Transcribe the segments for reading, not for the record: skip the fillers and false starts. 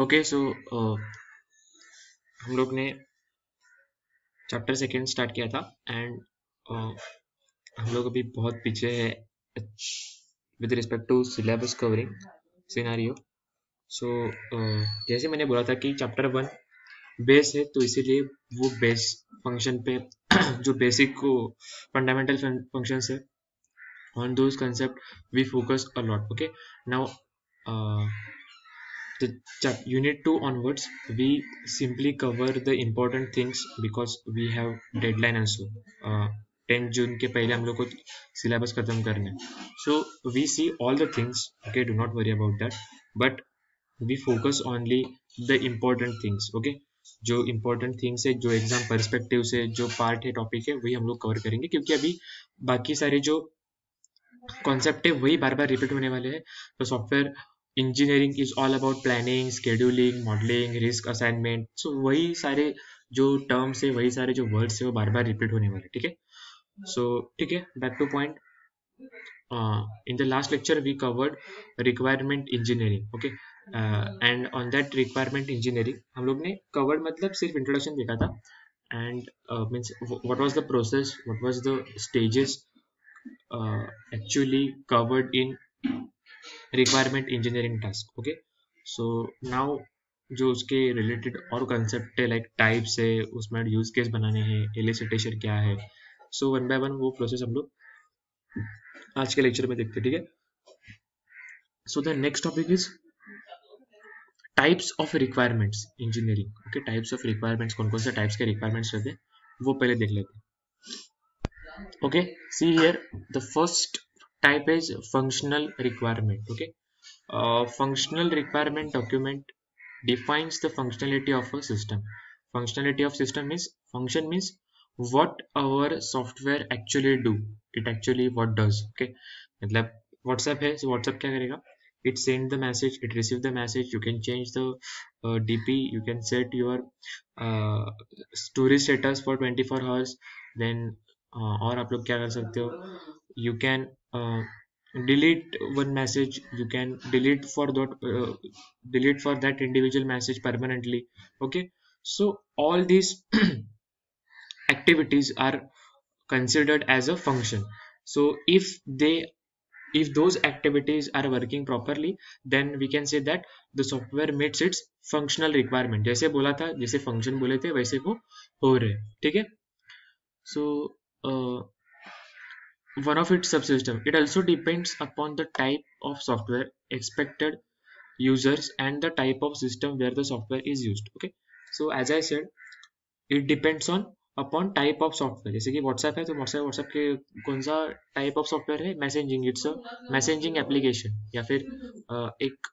Okay so हम लोग ने चैप्टर सेकेंड स्टार्ट किया था एंड हम लोग अभी बहुत पीछे है with respect to syllabus covering scenario. So जैसे मैंने बोला था कि चैप्टर वन बेस है, तो इसीलिए वो बेस फंक्शन पे जो बेसिक फंडामेंटल फंक्शंस है, on those concept we focus a lot. Okay, now the unit 2 onwards we simply cover the important things because we have deadline also. 10 जून के पहले हम लोग को सिलेबस खत्म करना है, so we see all the things. Okay, do not worry about that, but we focus only the important things. Okay, जो important things है, जो एग्जाम पर्सपेक्टिव से जो पार्ट है, टॉपिक है, वही हम लोग कवर करेंगे, क्योंकि अभी बाकी सारे जो कॉन्सेप्ट है वही बार बार रिपीट होने वाले हैं। तो software engineering is all about planning, scheduling, modelling, risk assignment. So वही सारे जो टर्म्स है, वही सारे जो वर्ड्स है, वो बार बार रिपीट होने वाले। ठीक है, सो ठीक है, back two point. in the last lecture we covered requirement engineering. Okay, and on that requirement engineering हम लोग ने covered मतलब सिर्फ introduction देखा था, and means what was the process, what was the stages actually covered in requirement engineering task. Okay, so now जो उसके related और कंसेप्ट है, लाइक टाइप्स है, उसमें यूज केस बनाने हैं, एलिसिटेशन क्या है, सो वन बाय वन वो प्रोसेस हम लोग आज के लेक्चर में देखते हैं। ठीक है, so the next topic is types of requirements engineering. Okay, types of requirements, कौन कौन से टाइप्स के रिक्वायरमेंट्स रहते हैं वो पहले देख लेते हैं। Okay, see here the first type is functional requirement. Okay, functional requirement document defines the functionality of a system. Functionality of system is, function means what our software actually do, it actually what does. Okay, मतलब WhatsApp है, so WhatsApp क्या करेगा, it send the message, it receive the message, you can change the DP, you can set your story status for 24 hours, then और आप लोग क्या कर सकते हो, you can delete one message, you can delete for that individual message permanently. Okay, so all these activities are considered as a function. So if those activities are working properly, then we can say that the software meets its functional requirement. जैसे बोला था, जैसे function बोले थे, वैसे वो हो रहे। ठीक है, so one of its subsystem, it also depends upon the type of software, expected users, and the type of system where the software is used. Okay, so as I said, it depends on upon type of software. जैसे कि WhatsApp है, तो WhatsApp के कौन सा type of software है, messaging, it's a messaging application. या फिर एक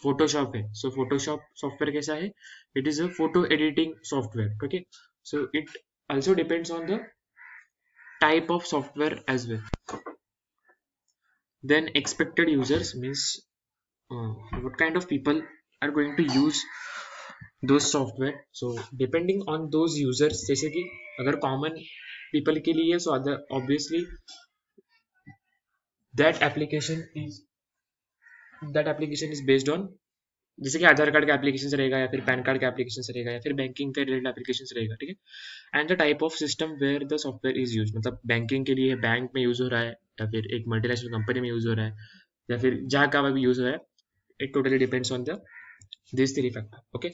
फोटोशॉप है, सो फोटोशॉप सॉफ्टवेयर कैसा है, it is a photo editing software. Okay, so it also depends on the type of software as well. Then expected users means what kind of people are going to use those software. So depending on those users, जैसे कि अगर common people के लिए, so other obviously that application is based on, जैसे कि आधार card का application रहेगा, या फिर पैन कार्ड का एप्लीकेशन रहेगा, या फिर बैंकिंग के रिलेटेड एप्लीकेशन रहेगा। ठीक है, and the type of system where the software is use, मतलब बैंकिंग के लिए बैंक में यूज हो रहा है, या फिर एक मल्टीनेशनल कंपनी में यूज हो रहा है, या फिर जहाँ का भी यूज हो रहा है, it totally depends on the this three factor. Okay,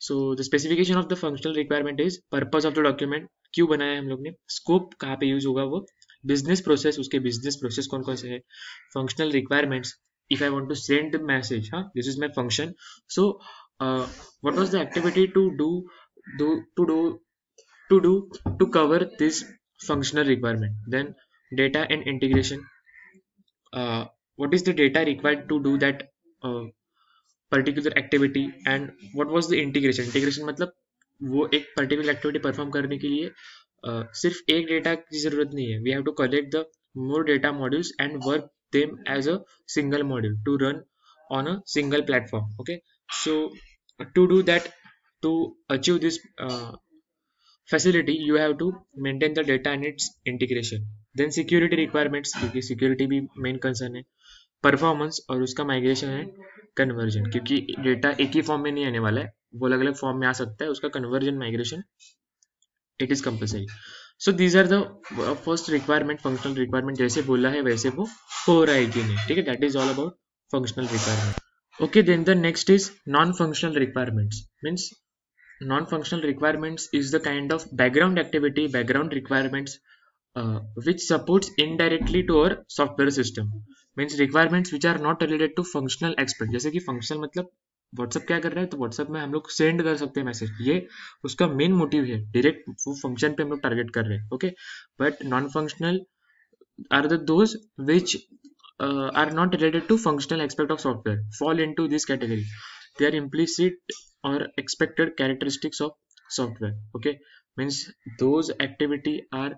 so the specification of the functional requirement is purpose of the document, क्यों बनाया है हम लोग ने, स्कोप कहाँ पे यूज होगा वो, बिजनेस प्रोसेस, उसके बिजनेस प्रोसेस कौन कौन से है, functional requirements, if I want to send the message, this is my function. So what was the activity to do to do to do to cover this functional requirement. Then data and integration, what is the data required to do that particular activity, and what was the integration मतलब वो एक particular activity perform करने के लिए सिर्फ एक data की जरूरत नहीं है, we have to collect the more data modules and work them as a single module to run on a single platform. Okay, so to do that, to achieve this facility, you have to maintain the data and its integration. Then security requirements, क्योंकि security भी main concern है, performance और उसका migration है conversion, क्योंकि data एक ही form में नहीं आने वाला है, वो अलग अलग फॉर्म में आ सकता है, उसका conversion migration it is compulsory. So these are the first requirement, functional requirement जैसे बोला है वैसे वो हो रहा है कि नहीं, ठीक है. That is all about functional requirement. Okay, then the next is non-functional requirements. Means non-functional requirements is the kind of background activity, background requirements which supports indirectly to our software system. Means requirements which are not related to functional aspect. जैसे कि functional मतलब WhatsApp क्या कर रहा है, तो WhatsApp में हम लोग सेंड कर सकते हैं मैसेज, ये उसका मेन मोटिव है, डायरेक्ट वो फंक्शन पे हम लोग टारगेट कर रहे हैं. Okay, but non functional are the those which are not related to functional aspect of software, fall into this category. They are implicit or expected characteristics of software. Okay, means those activity are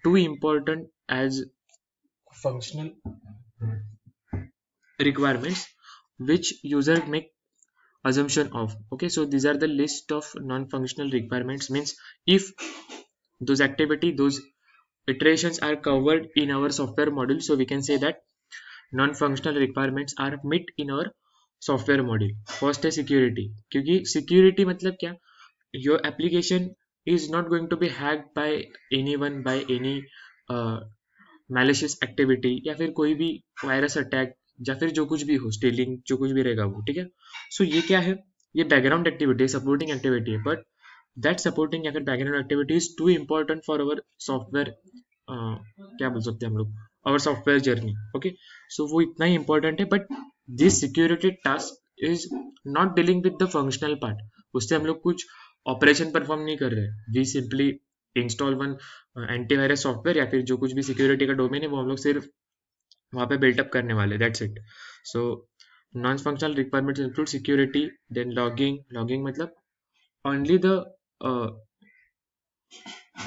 too important as functional requirements which user make assumption of. Okay, so these are the list of non-functional requirements. Means if those activity, those iterations are covered in our software module, so we can say that non-functional requirements are met in our software module. First है security, क्योंकि security मतलब क्या, your application is not going to be hacked by anyone, by any malicious activity, या फिर कोई भी virus attack, या फिर जो कुछ भी हो, स्टीलिंग, जो कुछ भी रहेगा वो, ठीक है. सो ये क्या है, ये बैकग्राउंड एक्टिविटी, सपोर्टिंग एक्टिविटी है, बट दैट सपोर्टिंग या फिर background activity is too important for our software, क्या बोल सकते हैं हम लोग, our software journey. Okay, so वो इतना ही इंपॉर्टेंट है, but this security task is not dealing with the functional part. उससे हम लोग कुछ ऑपरेशन परफॉर्म नहीं कर रहे, we simply install one antivirus software, या फिर जो कुछ भी सिक्योरिटी का डोमेन है वो हम लोग सिर्फ वहाँ पे बिल्टअप करने वाले, that's it. So non functional requirements include security, then logging. Logging मतलब only the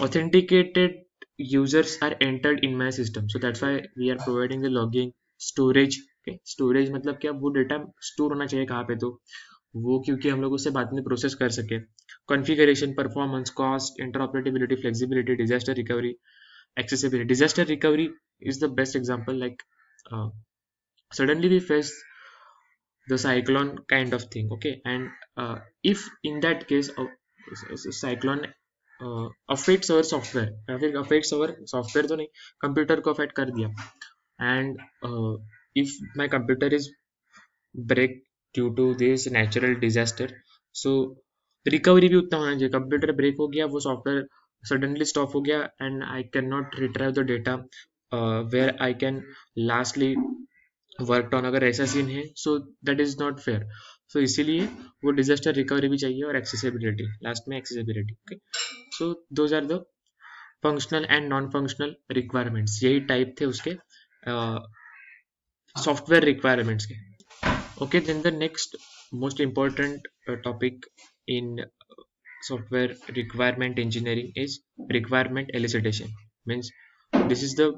authenticated users are entered in my system, so that's why we are providing the logging. Storage, okay, storage मतलब क्या, वो data store होना चाहिए कहाँ पे, तो वो क्योंकि हम लोग उससे बाद में प्रोसेस कर सके. Configuration, performance, cost, interoperability, flexibility, disaster recovery, accessibility. Disaster recovery is the best example. Like suddenly we face the cyclone kind of thing, okay, and if in that case cyclone affects our software, या फिर affects our software तो नहीं, computer को affect कर दिया, and if my computer is break due to this natural disaster, so recovery भी उतना होना चाहिए. कंप्यूटर ब्रेक हो गया, वो सॉफ्टवेयर सडनली स्टॉप हो गया, and I can not retrieve the data where I can lastly work on, अगर ऐसा सीन है, so that is not fair. So इसीलिए वो डिजास्टर रिकवरी भी चाहिए, और एक्सेसिबिलिटी, लास्ट में accessibility. Okay, so those are the functional and non functional requirements. यही टाइप थे उसके सॉफ्टवेयर रिक्वायरमेंट्स के. Okay, then the next most important topic in software requirement engineering is requirement elicitation. Means this is the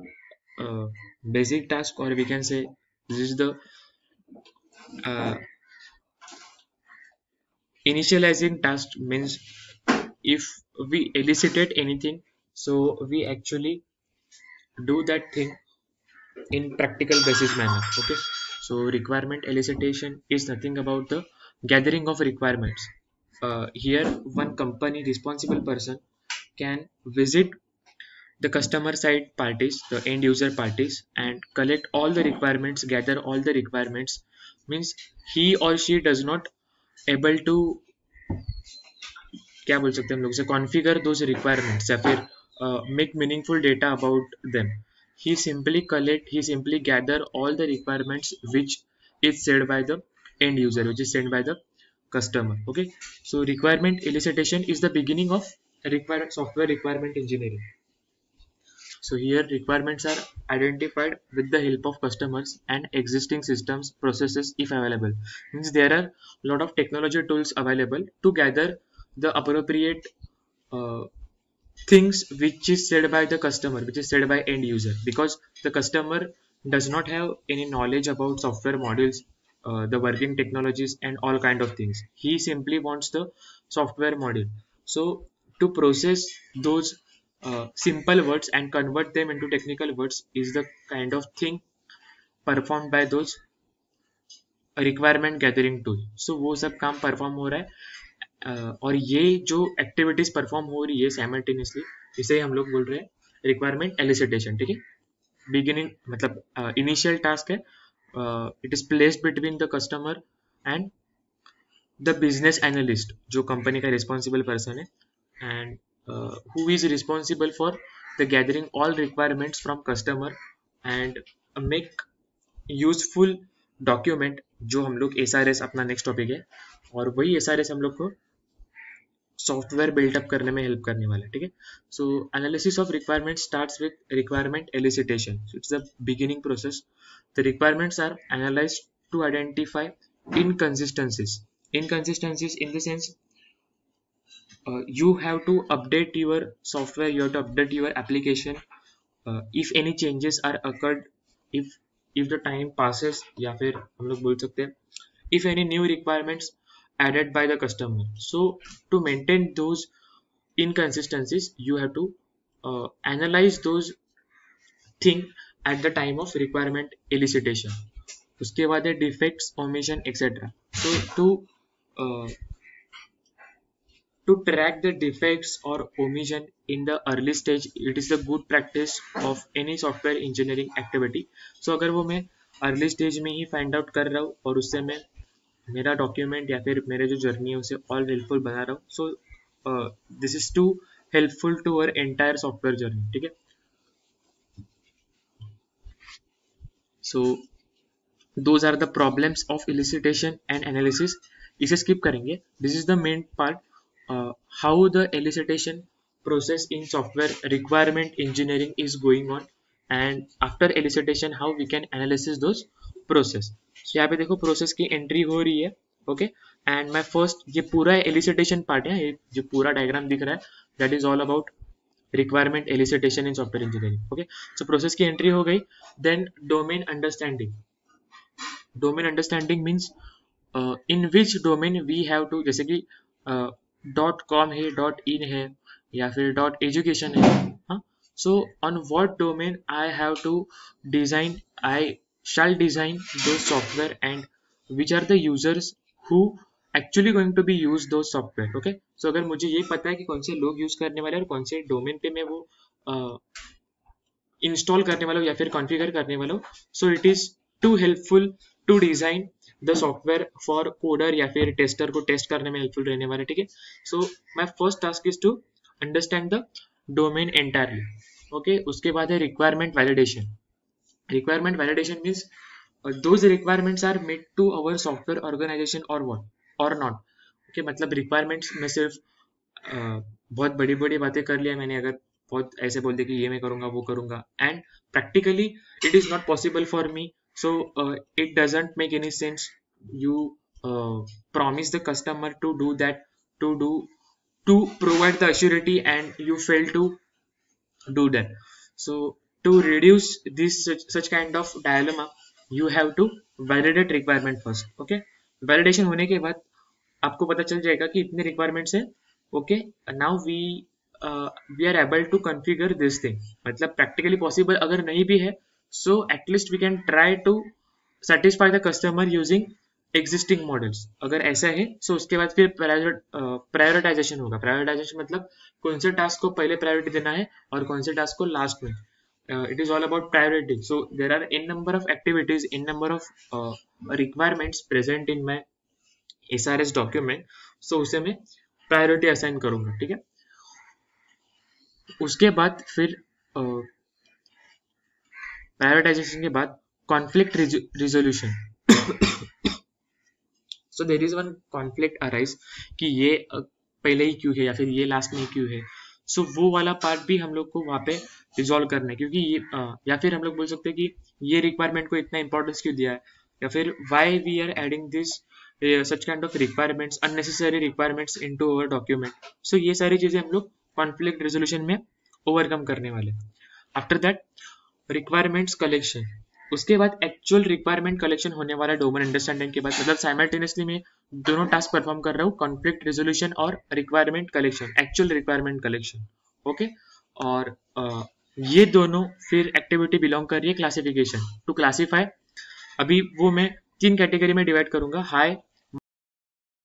basic task, or we can say this is the uh, initializing task. Means if we elicitate anything, so we actually do that thing in practical basis manner. Okay, so requirement elicitation is nothing about the gathering of requirements. Here one company responsible person can visit the customer side parties, the end user parties, and collect all the requirements, gather all the requirements. Means he or she does not able to, क्या बोल सकते हैं हम लोग से, configure those requirements, या फिर make meaningful data about them. He simply gather all the requirements which is said by the end user, which is sent by the customer. Okay, so requirement elicitation is the beginning of software requirement engineering. So here requirements are identified with the help of customers and existing systems, processes if available. Means there are a lot of technology tools available to gather the appropriate uh, things which is said by the customer, which is said by end user, because the customer does not have any knowledge about software modules, the working technologies and all kind of things. He simply wants the software module. So to process those simple words and convert them into technical words is the kind of thing perform by those requirement gathering tool. So वो सब काम perform हो रहा है, और ये जो activities perform हो रही है साइमल्टेनियसली, इसे हम लोग बोल रहे हैं रिक्वायरमेंट एलिसिटेशन। ठीक है, बिगिनिंग मतलब इनिशियल टास्क है, it is placed between the customer and the business analyst, जो कंपनी का रिस्पॉन्सिबल पर्सन है, and who is responsible for the gathering all requirements from customer and make useful document, जो हम लोग SRS अपना next topic है, और वही SRS हम लोग को सॉफ्टवेयर बिल्टअप करने में हेल्प करने वाला है। ठीक है, so analysis of requirement starts with requirement elicitation. It's the beginning process. The requirements are analysed to identify inconsistencies in the sense, you have to update your software, you have to update your application, if any changes are occurred, if the time passes, या फिर हम लोग बोल सकते हैं if any new requirements added by the customer. So to maintain those inconsistencies, you have to analyze those thing at the time of requirement elicitation. उसके बाद है defects, omission, etc. So to track the defects or omission in the early stage, it is the good practice of any software engineering activity. So अगर वो मैं early stage में ही find out कर रहा हूँ और उससे मैं मेरा डॉक्यूमेंट या फिर मेरे जो जर्नी है उसे ऑल हेल्पफुल बना रहा हूँ, so this is too helpful to our entire software journey. ठीक है, so those are the problems of elicitation and analysis. इसे स्किप करेंगे। This is the main part, how the elicitation process in software requirement engineering is going on, and after elicitation how we can analysis those process. यहाँ पे देखो process की entry हो रही है। Okay, and मैं फर्स्ट, ये पूरा एलिसिटेशन पार्ट है, ये जो पूरा डायग्राम दिख रहा है that is all about requirement elicitation in software engineering. Okay, so process की एंट्री हो गई। Then domain understanding. Domain understanding means in which domain we have to, जैसे कि .com है, .in है, या फिर .education है। हाँ, so on what domain I have to design, I shall design those software and which are the users who actually going to be use those software. Okay, so अगर मुझे ये पता है कि कौन से लोग यूज करने वाले हैं और कौन से डोमेन पे मैं वो इंस्टॉल करने वाला हूँ या फिर कॉन्फ़िगर करने वाला हूँ, so it is too helpful to design the software for coder या फिर टेस्टर को टेस्ट करने में हेल्पफुल रहने वाला है। ठीक है, so my first task is to understand the domain entirely. Okay, उसके बाद है requirement validation. Requirement validation means those requirements are made to our software organization or what or not. okay, मतलब requirements में सिर्फ बहुत बड़ी बड़ी बातें कर लिया मैंने, अगर बहुत ऐसे बोल दे कि ये मैं करूंगा वो करूंगा, and practically it is not possible for me, so it doesn't make any sense you promise the customer to do that, to provide the assurity and you fail to do that. So to reduce this such kind of dilemma, you have to validate requirement first. okay, validation होने के बाद आपको पता चल जाएगा कि इतने requirements है। okay, now we are able to configure this thing, मतलब practically possible अगर नहीं भी है, so at least we can try to satisfy the customer using existing models। अगर ऐसा है so उसके बाद फिर प्रायोरिटाइजेशन होगा। प्रायोरिटाइजेशन मतलब कौन से टास्क को पहले प्रायोरिटी देना है और कौन से टास्क को लास्ट में। it is all about priority. So there are n number of activities, n number of requirements present in my SRS document, so उसे मैं प्रायोरिटी असाइन करूंगा। ठीक है, उसके बाद फिर प्रायोरिटाइजेशन के बाद conflict resolution. So there is one conflict arise कि ये पहले ही क्यों है या फिर ये लास्ट में क्यों है, सो वो वाला पार्ट भी हम लोग को वहाँ पे रिजॉल्व करना है, क्योंकि ये या फिर हम लोग बोल सकते हैं कि ये रिक्वायरमेंट को इतना इंपॉर्टेंस क्यों दिया है, या फिर why we are adding this such kind of requirements, unnecessary requirements into our document. so ये सारी चीजें हम लोग conflict resolution में overcome करने वाले। after that requirements collection, उसके बाद एक्चुअल रिक्वायरमेंट कलेक्शन होने वाला डोमेन अंडरस्टैंडिंग के बाद, मतलब साइमल्टेनियसली मैं दोनों टास्क परफॉर्म कर रहा हूँ, कॉन्फ्लिक्ट रिजोल्यूशन और requirement collection, actual requirement collection. Okay, और ये दोनों फिर एक्टिविटी बिलोंग कर रही है क्लासिफिकेशन, टू क्लासिफाई अभी वो मैं 3 कैटेगरी में डिवाइड करूंगा, हाई,